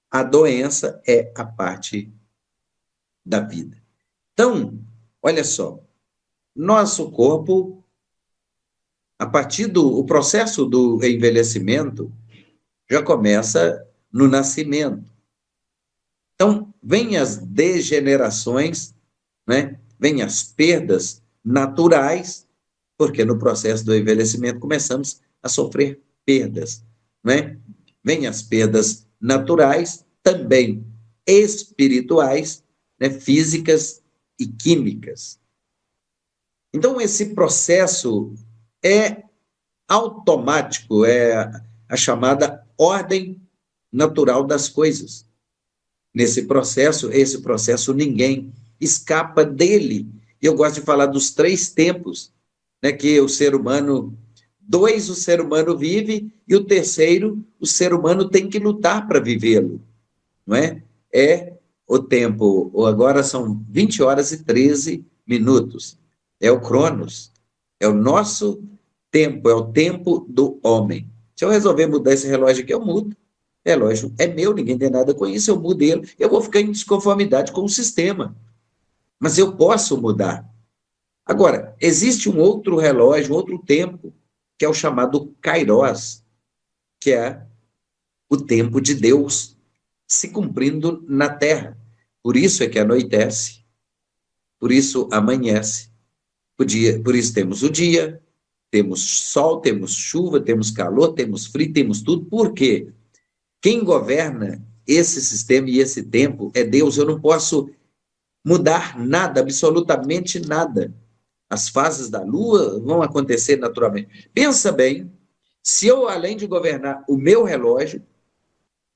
a doença é a parte da vida. Então, olha só, nosso corpo, a partir do processo do envelhecimento, já começa no nascimento. Então, vem as degenerações, né? Vem as perdas naturais, porque no processo do envelhecimento começamos a sofrer perdas, né? Vem as perdas naturais, também espirituais, né? Físicas e químicas. Então, esse processo é automático, é a chamada ordem natural das coisas. Esse processo ninguém escapa dele. Eu gosto de falar dos 3 tempos, né, que o ser humano, 2 o ser humano vive, e o terceiro, o ser humano tem que lutar para vivê-lo, não é? É o tempo, agora são 20 horas e 13 minutos, é o Cronos, é o nosso tempo, é o tempo do homem. Se eu resolver mudar esse relógio aqui, eu mudo. Relógio é meu, ninguém tem nada com isso, eu mudo ele, eu vou ficar em desconformidade com o sistema. Mas eu posso mudar. Agora, existe um outro relógio, um outro tempo, que é o chamado Kairos, que é o tempo de Deus se cumprindo na Terra. Por isso é que anoitece, por isso amanhece, por isso temos o dia, Temos sol, temos chuva, temos calor, temos frio, temos tudo. Por quê? Quem governa esse sistema e esse tempo é Deus. Eu não posso mudar nada, absolutamente nada. As fases da lua vão acontecer naturalmente. Pensa bem, se eu, além de governar o meu relógio,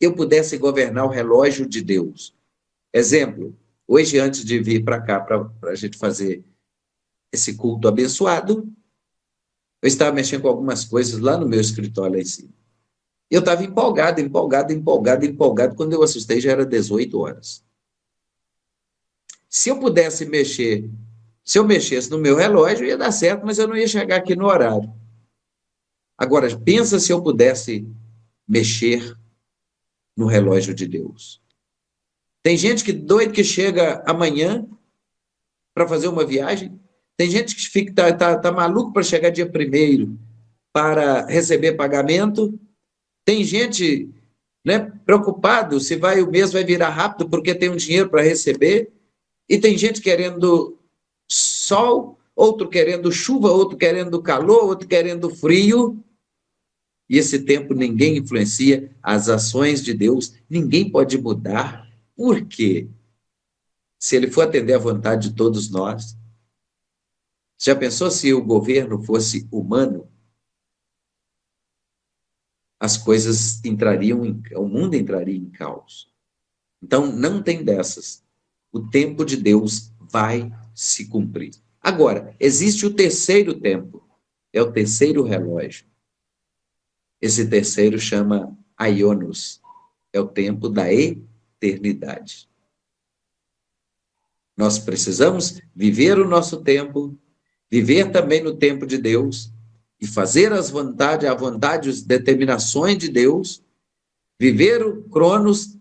eu pudesse governar o relógio de Deus. Exemplo, hoje, antes de vir para cá, para a gente fazer esse culto abençoado, eu estava mexendo com algumas coisas lá no meu escritório lá em cima. Eu estava empolgado, empolgado, empolgado, empolgado. Quando eu assustei, já era 18 horas. Se eu pudesse mexer, se eu mexesse no meu relógio, ia dar certo, mas eu não ia chegar aqui no horário. Agora, pensa se eu pudesse mexer no relógio de Deus. Tem gente que doido que chega amanhã para fazer uma viagem. Tem gente que fica tá maluco para chegar dia 1º para receber pagamento. Tem gente, né, preocupado se o mês vai virar rápido porque tem um dinheiro para receber. E tem gente querendo sol, outro querendo chuva, outro querendo calor, outro querendo frio. E esse tempo ninguém influencia as ações de Deus, ninguém pode mudar. Por quê? Se ele for atender à vontade de todos nós. Já pensou se o governo fosse humano? As coisas entrariam, o mundo entraria em caos. Então, não tem dessas. O tempo de Deus vai se cumprir. Agora, existe o terceiro tempo, é o terceiro relógio. Esse terceiro chama Aionos, é o tempo da eternidade. Nós precisamos viver o nosso tempo, viver também no tempo de Deus, e fazer a vontade, as determinações de Deus, viver o Cronos,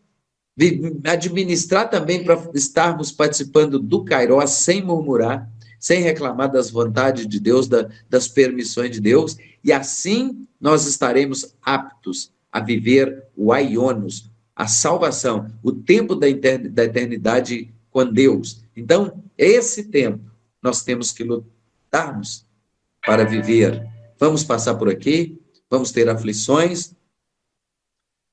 administrar também para estarmos participando do Kairos sem murmurar, sem reclamar das vontades de Deus, das permissões de Deus, e assim nós estaremos aptos a viver o Aionos, a salvação, o tempo da eternidade com Deus. Então, esse tempo nós temos que lutarmos para viver. Vamos passar por aqui, vamos ter aflições.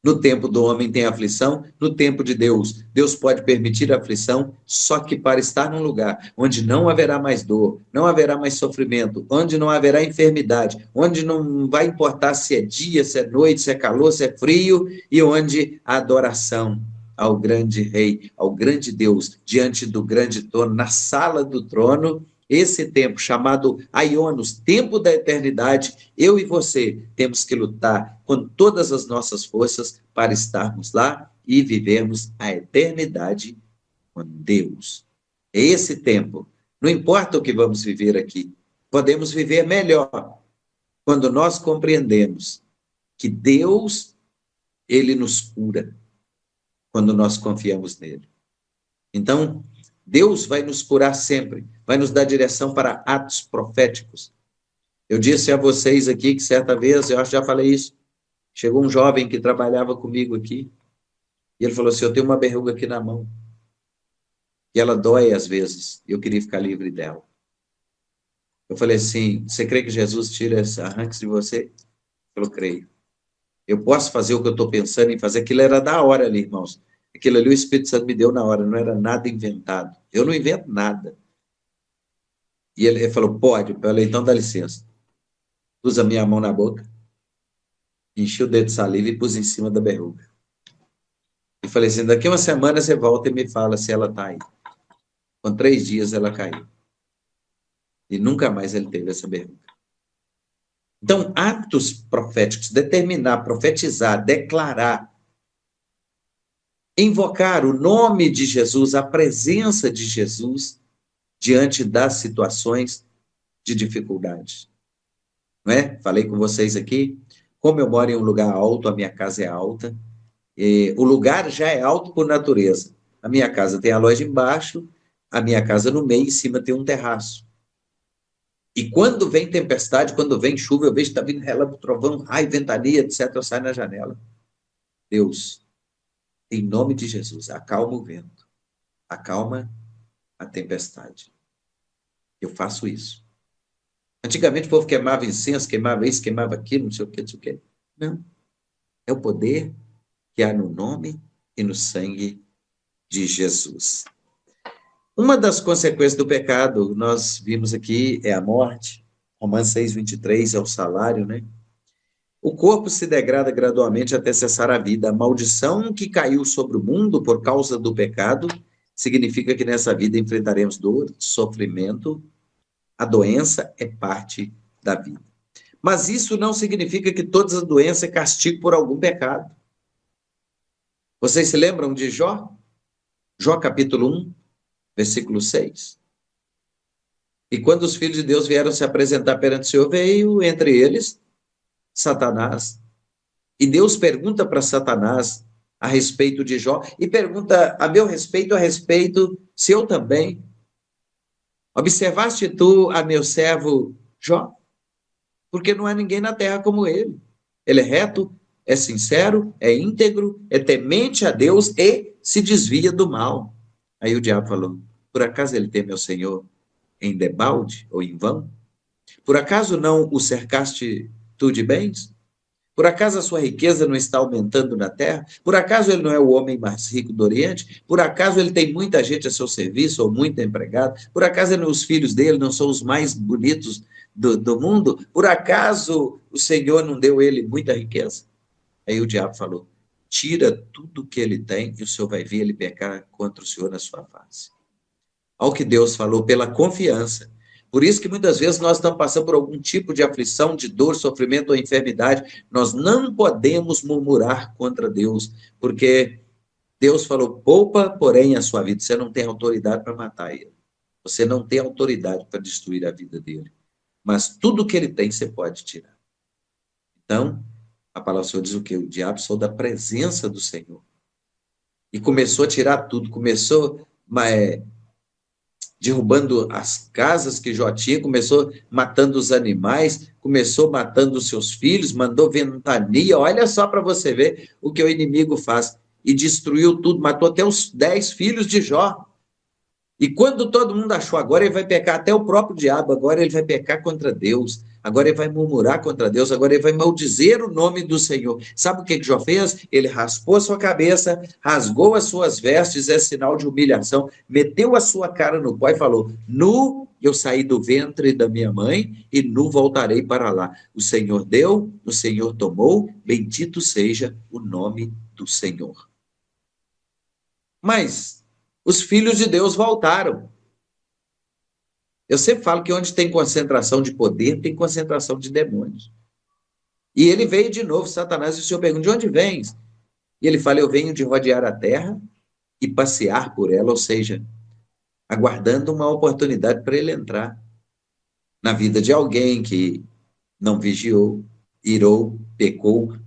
No tempo do homem tem aflição, no tempo de Deus, Deus pode permitir aflição, só que para estar num lugar onde não haverá mais dor, não haverá mais sofrimento, onde não haverá enfermidade, onde não vai importar se é dia, se é noite, se é calor, se é frio, e onde a adoração ao grande Rei, ao grande Deus, diante do grande trono, na sala do trono. Esse tempo chamado Aionos, tempo da eternidade, eu e você temos que lutar com todas as nossas forças para estarmos lá e vivermos a eternidade com Deus. É esse tempo. Não importa o que vamos viver aqui, podemos viver melhor quando nós compreendemos que Deus, ele nos cura quando nós confiamos nele. Então, Deus vai nos curar sempre, vai nos dar direção para atos proféticos. Eu disse a vocês aqui que certa vez, eu acho que já falei isso, chegou um jovem que trabalhava comigo aqui, e ele falou assim, eu tenho uma verruga aqui na mão, e ela dói às vezes, e eu queria ficar livre dela. Eu falei assim, você crê que Jesus tira essa arranque de você? Ele falou, creio. Eu posso fazer o que eu estou pensando em fazer, aquilo era da hora ali, irmãos. Aquilo ali o Espírito Santo me deu na hora, não era nada inventado. Eu não invento nada. E ele falou, pode. Eu falei, então dá licença. Pus a minha mão na boca, enchi o dedo de saliva e pus em cima da verruga. E falei assim, daqui uma semana você volta e me fala se ela está aí. Com 3 dias ela caiu. E nunca mais ele teve essa verruga. Então, atos proféticos, determinar, profetizar, declarar, invocar o nome de Jesus, a presença de Jesus diante das situações de dificuldade. Não é? Falei com vocês aqui, como eu moro em um lugar alto, a minha casa é alta, o lugar já é alto por natureza. A minha casa tem a loja embaixo, a minha casa no meio, em cima tem um terraço. E quando vem tempestade, quando vem chuva, eu vejo que está vindo relâmpago, trovão, raio, ventania, etc., eu saio na janela. Deus, em nome de Jesus, acalma o vento, acalma a tempestade. Eu faço isso. Antigamente o povo queimava incenso, queimava isso, queimava aquilo, não sei o que, não sei o que. Não. É o poder que há no nome e no sangue de Jesus. Uma das consequências do pecado, nós vimos aqui, é a morte. Romanos 6:23 é o salário, né? O corpo se degrada gradualmente até cessar a vida. A maldição que caiu sobre o mundo por causa do pecado significa que nessa vida enfrentaremos dor, sofrimento. A doença é parte da vida. Mas isso não significa que todas as doenças é castigo por algum pecado. Vocês se lembram de Jó? Jó capítulo 1, versículo 6. E quando os filhos de Deus vieram se apresentar perante o Senhor, veio entre eles Satanás. E Deus pergunta para Satanás a respeito de Jó, e pergunta a meu respeito, a respeito se eu também. Observaste tu a meu servo Jó? Porque não há ninguém na terra como ele. Ele é reto, é sincero, é íntegro, é temente a Deus e se desvia do mal. Aí o diabo falou, por acaso ele tem meu Senhor em debalde ou em vão? Por acaso não o cercaste tu de bens? Por acaso a sua riqueza não está aumentando na terra? Por acaso ele não é o homem mais rico do Oriente? Por acaso ele tem muita gente a seu serviço ou muito empregado? Por acaso os filhos dele não são os mais bonitos do mundo? Por acaso o Senhor não deu ele muita riqueza? Aí o diabo falou, tira tudo que ele tem e o Senhor vai ver ele pecar contra o Senhor na sua face. Ao que Deus falou pela confiança. Por isso que muitas vezes nós estamos passando por algum tipo de aflição, de dor, sofrimento ou enfermidade. Nós não podemos murmurar contra Deus, porque Deus falou, poupa, porém, a sua vida. Você não tem autoridade para matar ele. Você não tem autoridade para destruir a vida dele. Mas tudo que ele tem, você pode tirar. Então, a palavra do Senhor diz o quê? O diabo saiu da presença do Senhor. E começou a tirar tudo. Começou derrubando as casas que Jó tinha, começou matando os animais, começou matando os seus filhos, mandou ventania. Olha só para você ver o que o inimigo faz. E destruiu tudo, matou até os 10 filhos de Jó. E quando todo mundo achou, agora ele vai pecar, até o próprio diabo, agora ele vai pecar contra Deus, agora ele vai murmurar contra Deus, agora ele vai maldizer o nome do Senhor. Sabe o que Jó fez? Ele raspou a sua cabeça, rasgou as suas vestes, é sinal de humilhação, meteu a sua cara no pó e falou, nu eu saí do ventre da minha mãe e nu voltarei para lá. O Senhor deu, o Senhor tomou, bendito seja o nome do Senhor. Mas os filhos de Deus voltaram. Eu sempre falo que onde tem concentração de poder, tem concentração de demônios. E ele veio de novo, Satanás, e o Senhor pergunta, de onde vens? E ele fala, eu venho de rodear a terra e passear por ela, ou seja, aguardando uma oportunidade para ele entrar na vida de alguém que não vigiou, irou, pecou,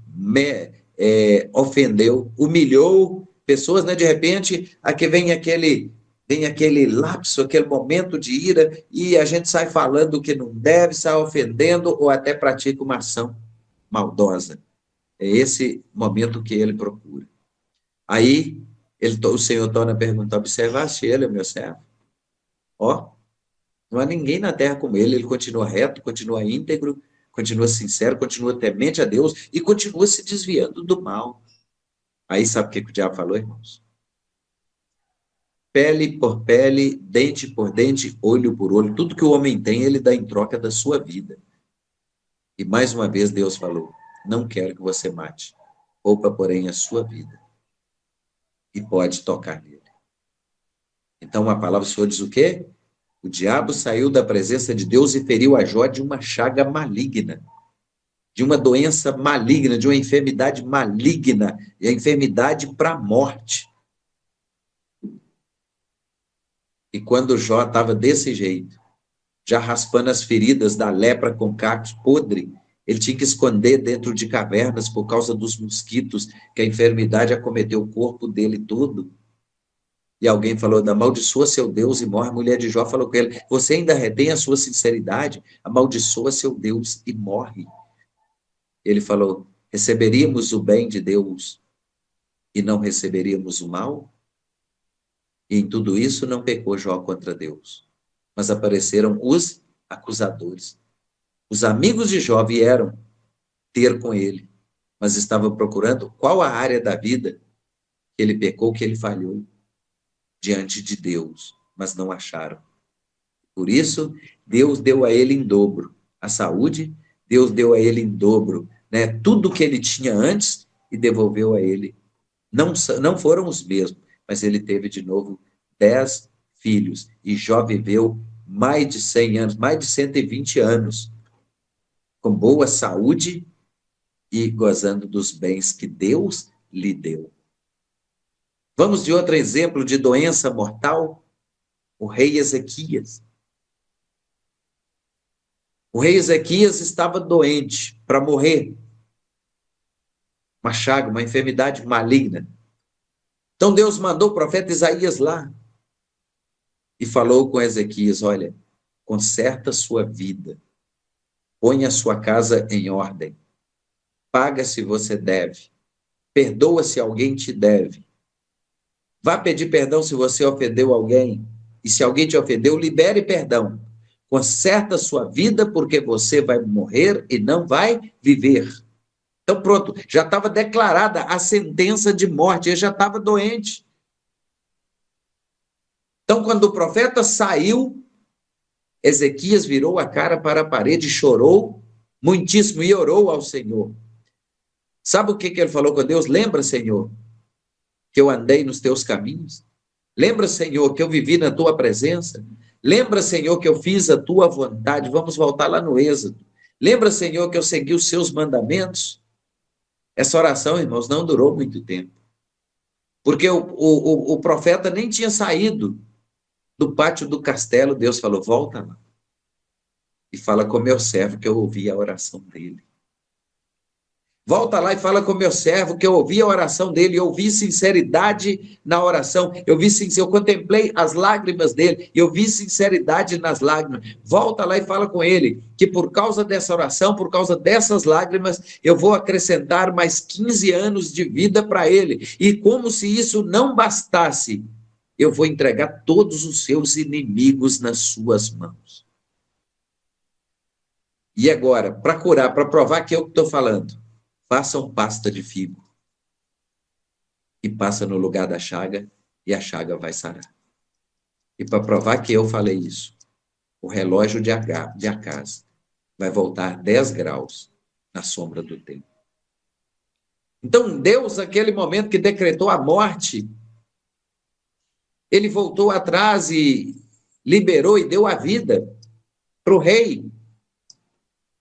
ofendeu, humilhou pessoas, né? De repente, aqui vem aquele lapso, aquele momento de ira, e a gente sai falando o que não deve, sai ofendendo, ou até pratica uma ação maldosa. É esse momento que ele procura. Aí, o Senhor torna a perguntar, observaste ele, meu servo? Ó, não há ninguém na terra como ele continua reto, continua íntegro, continua sincero, continua temente a Deus e continua se desviando do mal. Aí sabe o que o diabo falou, irmãos? Pele por pele, dente por dente, olho por olho, tudo que o homem tem, ele dá em troca da sua vida. E mais uma vez Deus falou, não quero que você mate, poupa, porém, a sua vida. E pode tocar nele. Então a palavra do Senhor diz o quê? O diabo saiu da presença de Deus e feriu a Jó de uma chaga maligna, de uma doença maligna, de uma enfermidade maligna, e a enfermidade para a morte. E quando Jó estava desse jeito, já raspando as feridas da lepra com cacos podre, ele tinha que esconder dentro de cavernas por causa dos mosquitos, que a enfermidade acometeu o corpo dele todo. E alguém falou, amaldiçoa seu Deus e morre. A mulher de Jó falou com ele, você ainda retém a sua sinceridade? Amaldiçoa seu Deus e morre. Ele falou, receberíamos o bem de Deus e não receberíamos o mal? E em tudo isso não pecou Jó contra Deus. Mas apareceram os acusadores. Os amigos de Jó vieram ter com ele, mas estavam procurando qual a área da vida que ele pecou, que ele falhou diante de Deus, mas não acharam. Por isso, Deus deu a ele em dobro a saúde, Deus deu a ele em dobro, né, tudo que ele tinha antes e devolveu a ele. Não foram os mesmos, mas ele teve de novo 10 filhos. E Jó viveu mais de 100 anos, mais de 120 anos, com boa saúde e gozando dos bens que Deus lhe deu. Vamos de outro exemplo de doença mortal? O rei Ezequias. O rei Ezequias estava doente para morrer. Uma chaga, uma enfermidade maligna. Então Deus mandou o profeta Isaías lá e falou com Ezequias: olha, conserta a sua vida, põe a sua casa em ordem, paga se você deve, perdoa se alguém te deve, vá pedir perdão se você ofendeu alguém, e se alguém te ofendeu, libere perdão. Conserta a sua vida, porque você vai morrer e não vai viver. Então, pronto, já estava declarada a sentença de morte, ele já estava doente. Então, quando o profeta saiu, Ezequias virou a cara para a parede, chorou muitíssimo e orou ao Senhor. Sabe o que ele falou com Deus? Lembra, Senhor, que eu andei nos teus caminhos? Lembra, Senhor, que eu vivi na tua presença? Lembra, Senhor, que eu fiz a tua vontade? Vamos voltar lá no Êxodo. Lembra, Senhor, que eu segui os seus mandamentos? Essa oração, irmãos, não durou muito tempo. Porque o profeta nem tinha saído do pátio do castelo. Deus falou: volta lá e fala com meu servo, que eu ouvi a oração dele. Volta lá e fala com meu servo, que eu ouvi a oração dele, eu vi sinceridade na oração, eu contemplei as lágrimas dele, eu vi sinceridade nas lágrimas. Volta lá e fala com ele, que por causa dessa oração, por causa dessas lágrimas, eu vou acrescentar mais 15 anos de vida para ele. E como se isso não bastasse, eu vou entregar todos os seus inimigos nas suas mãos. E agora, para curar, para provar que eu estou falando, façam pasta de figo e passa no lugar da chaga e a chaga vai sarar. E para provar que eu falei isso, o relógio de Acas vai voltar 10 graus na sombra do tempo. Então Deus, naquele momento que decretou a morte, ele voltou atrás e liberou e deu a vida para o rei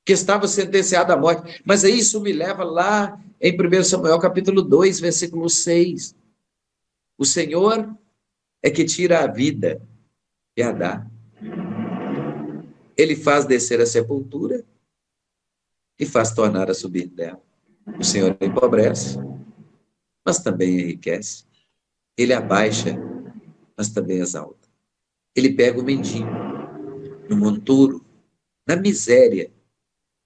que estava sentenciado à morte. Mas isso me leva lá em 1 Samuel capítulo 2, versículo 6. O Senhor é que tira a vida e a dá. Ele faz descer a sepultura e faz tornar a subir dela. O Senhor empobrece, mas também enriquece. Ele abaixa, mas também exalta. Ele pega o mendigo no monturo, na miséria,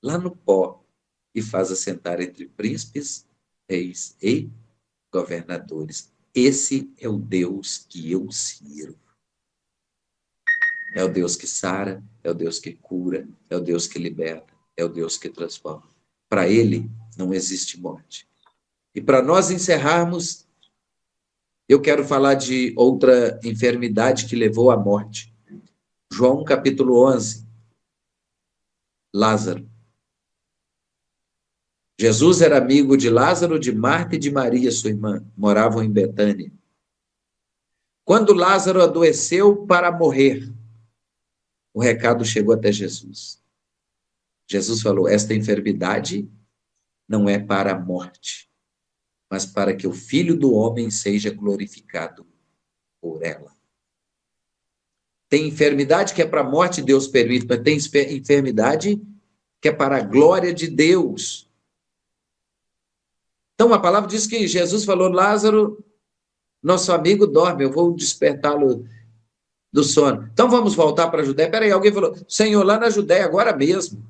lá no pó, e faz assentar entre príncipes, reis e governadores. Esse é o Deus que eu sirvo. É o Deus que sara, é o Deus que cura, é o Deus que liberta, é o Deus que transforma. Para ele não existe morte. E para nós encerrarmos, eu quero falar de outra enfermidade que levou à morte. João capítulo 11. Lázaro. Jesus era amigo de Lázaro, de Marta e de Maria, sua irmã. Moravam em Betânia. Quando Lázaro adoeceu para morrer, o recado chegou até Jesus. Jesus falou: esta enfermidade não é para a morte, mas para que o Filho do Homem seja glorificado por ela. Tem enfermidade que é para a morte, Deus permite, mas tem enfermidade que é para a glória de Deus. Então a palavra diz que Jesus falou: Lázaro, nosso amigo, dorme, eu vou despertá-lo do sono. Então vamos voltar para a Judéia. Peraí, alguém falou: Senhor, lá na Judéia, agora mesmo.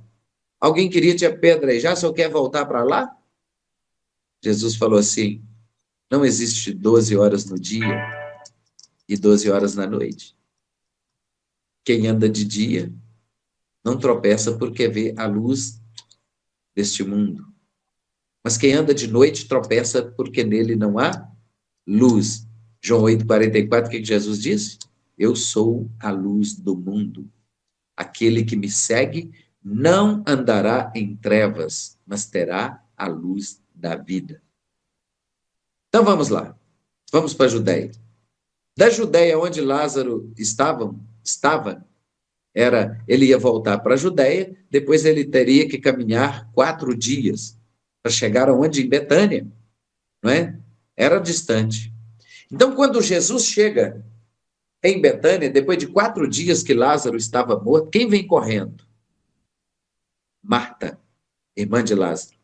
Alguém queria te apedrejar, só quer voltar para lá? Jesus falou assim: não existe 12 horas no dia e 12 horas na noite. Quem anda de dia não tropeça porque vê a luz deste mundo. Mas quem anda de noite tropeça porque nele não há luz. João 8,44, o que Jesus disse? Eu sou a luz do mundo. Aquele que me segue não andará em trevas, mas terá a luz da vida. Então vamos lá. Vamos para a Judéia. Da Judéia, onde Lázaro estava, ele ia voltar para a Judéia, depois ele teria que caminhar 4 dias para chegar aonde? Em Betânia, não é? Era distante. Então, quando Jesus chega em Betânia, depois de 4 dias que Lázaro estava morto, quem vem correndo? Marta, irmã de Lázaro.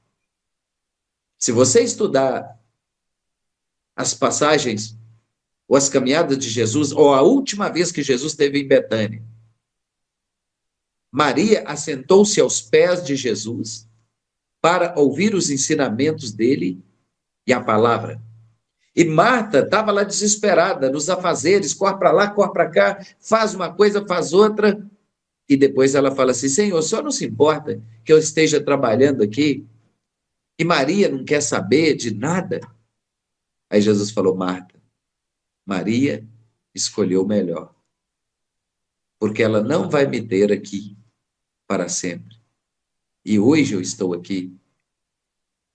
Se você estudar as passagens ou as caminhadas de Jesus, ou a última vez que Jesus esteve em Betânia, Maria assentou-se aos pés de Jesus para ouvir os ensinamentos dele e a palavra. E Marta estava lá desesperada, nos afazeres, corre para lá, corre para cá, faz uma coisa, faz outra, e depois ela fala assim, Senhor, o senhor não se importa que eu esteja trabalhando aqui? E Maria não quer saber de nada? Aí Jesus falou, Marta, Maria escolheu o melhor, porque ela não vai me ter aqui para sempre. E hoje eu estou aqui.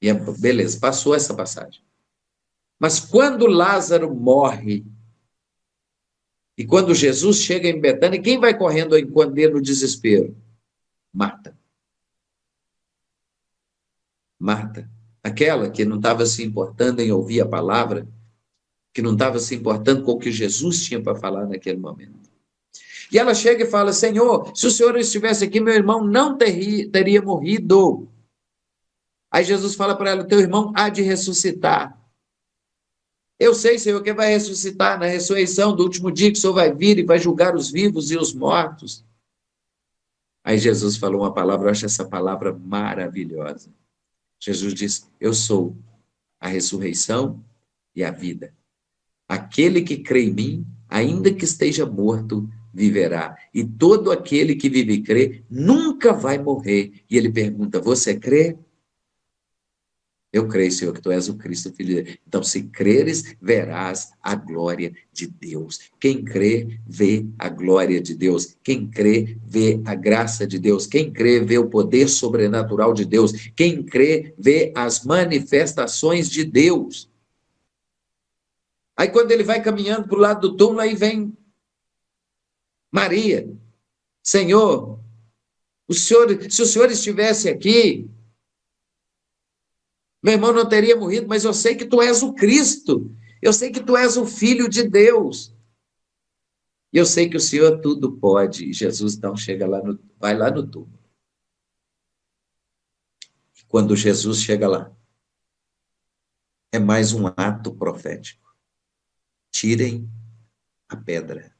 E beleza, passou essa passagem. Mas quando Lázaro morre, e quando Jesus chega em Betânia, quem vai correndo ao encontro dele no desespero? Marta. Marta. Aquela que não estava se importando em ouvir a palavra, que não estava se importando com o que Jesus tinha para falar naquele momento. E ela chega e fala, Senhor, se o Senhor estivesse aqui, meu irmão não teria morrido. Aí Jesus fala para ela, teu irmão há de ressuscitar. Eu sei, Senhor, que vai ressuscitar na ressurreição do último dia, que o Senhor vai vir e vai julgar os vivos e os mortos. Aí Jesus falou uma palavra, eu acho essa palavra maravilhosa. Jesus disse, eu sou a ressurreição e a vida. Aquele que crê em mim, ainda que esteja morto, viverá. E todo aquele que vive e crê, nunca vai morrer. E ele pergunta, você crê? Eu creio, Senhor, que tu és o Cristo, Filho de Deus. Então, se creres, verás a glória de Deus. Quem crê, vê a glória de Deus. Quem crê, vê a graça de Deus. Quem crê, vê o poder sobrenatural de Deus. Quem crê, vê as manifestações de Deus. Aí, quando ele vai caminhando para o lado do túmulo, aí vem Maria. Senhor, se o Senhor estivesse aqui, meu irmão não teria morrido, mas eu sei que tu és o Cristo. Eu sei que tu és o Filho de Deus. E eu sei que o Senhor tudo pode. E Jesus então vai lá no túmulo. E quando Jesus chega lá, é mais um ato profético. Tirem a pedra.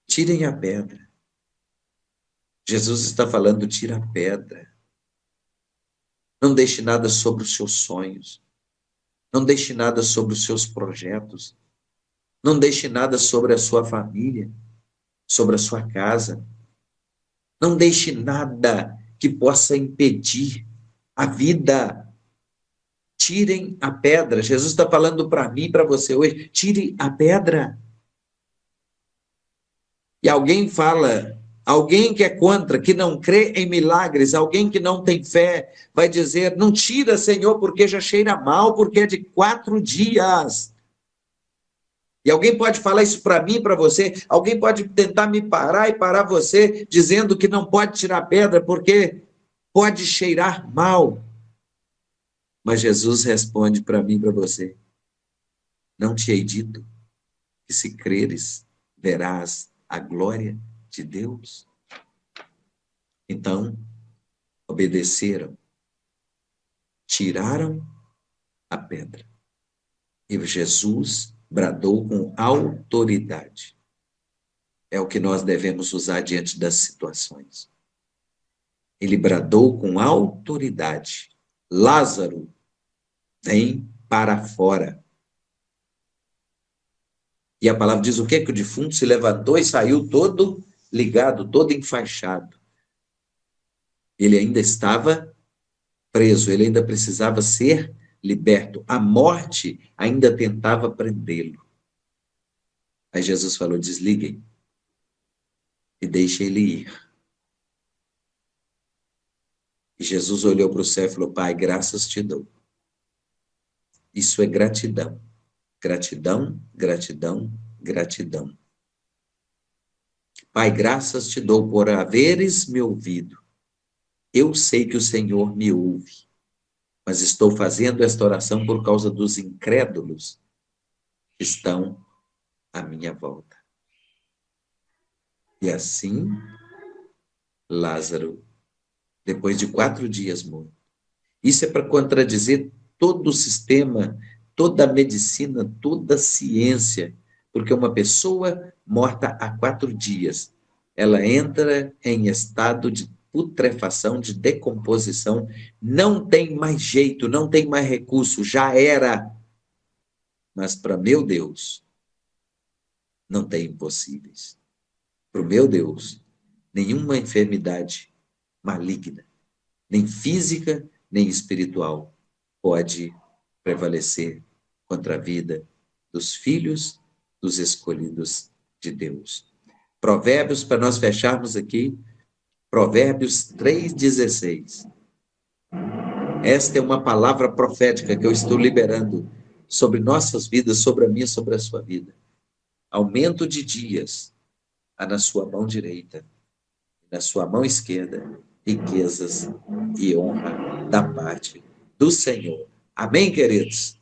Tirem a pedra. Jesus está falando, tira a pedra. Não deixe nada sobre os seus sonhos. Não deixe nada sobre os seus projetos. Não deixe nada sobre a sua família, sobre a sua casa. Não deixe nada que possa impedir a vida. Tirem a pedra. Jesus está falando para mim e para você hoje. Tire a pedra. E alguém fala, alguém que é contra, que não crê em milagres, alguém que não tem fé, vai dizer, não tira, Senhor, porque já cheira mal, porque é de 4 dias. E alguém pode falar isso para mim, para você, alguém pode tentar me parar e parar você, dizendo que não pode tirar pedra, porque pode cheirar mal. Mas Jesus responde para mim e para você, não te hei dito que se creres, verás a glória de Deus? Então, obedeceram, tiraram a pedra. E Jesus bradou com autoridade. É o que nós devemos usar diante das situações. Ele bradou com autoridade. Lázaro, vem para fora. E a palavra diz o quê? Que o defunto se levantou e saiu todo ligado, todo enfaixado. Ele ainda estava preso, ele ainda precisava ser liberto. A morte ainda tentava prendê-lo. Aí Jesus falou: desliguem e deixem ele ir. E Jesus olhou para o céu e falou: Pai, graças te dou. Isso é gratidão. Gratidão, gratidão, gratidão. Pai, graças te dou por haveres me ouvido. Eu sei que o Senhor me ouve, mas estou fazendo esta oração por causa dos incrédulos que estão à minha volta. E assim, Lázaro, depois de 4 dias morto. Isso é para contradizer todo o sistema, toda a medicina, toda a ciência, porque uma pessoa morta há 4 dias, ela entra em estado de putrefação, de decomposição, não tem mais jeito, não tem mais recurso, já era. Mas para meu Deus, não tem impossíveis. Para o meu Deus, nenhuma enfermidade maligna, nem física, nem espiritual, pode prevalecer contra a vida dos filhos dos escolhidos de Deus. Provérbios, para nós fecharmos aqui, Provérbios 3,16. Esta é uma palavra profética que eu estou liberando sobre nossas vidas, sobre a minha, sobre a sua vida. Aumento de dias há na sua mão direita, na sua mão esquerda, riquezas e honra da parte do Senhor. Amém, queridos?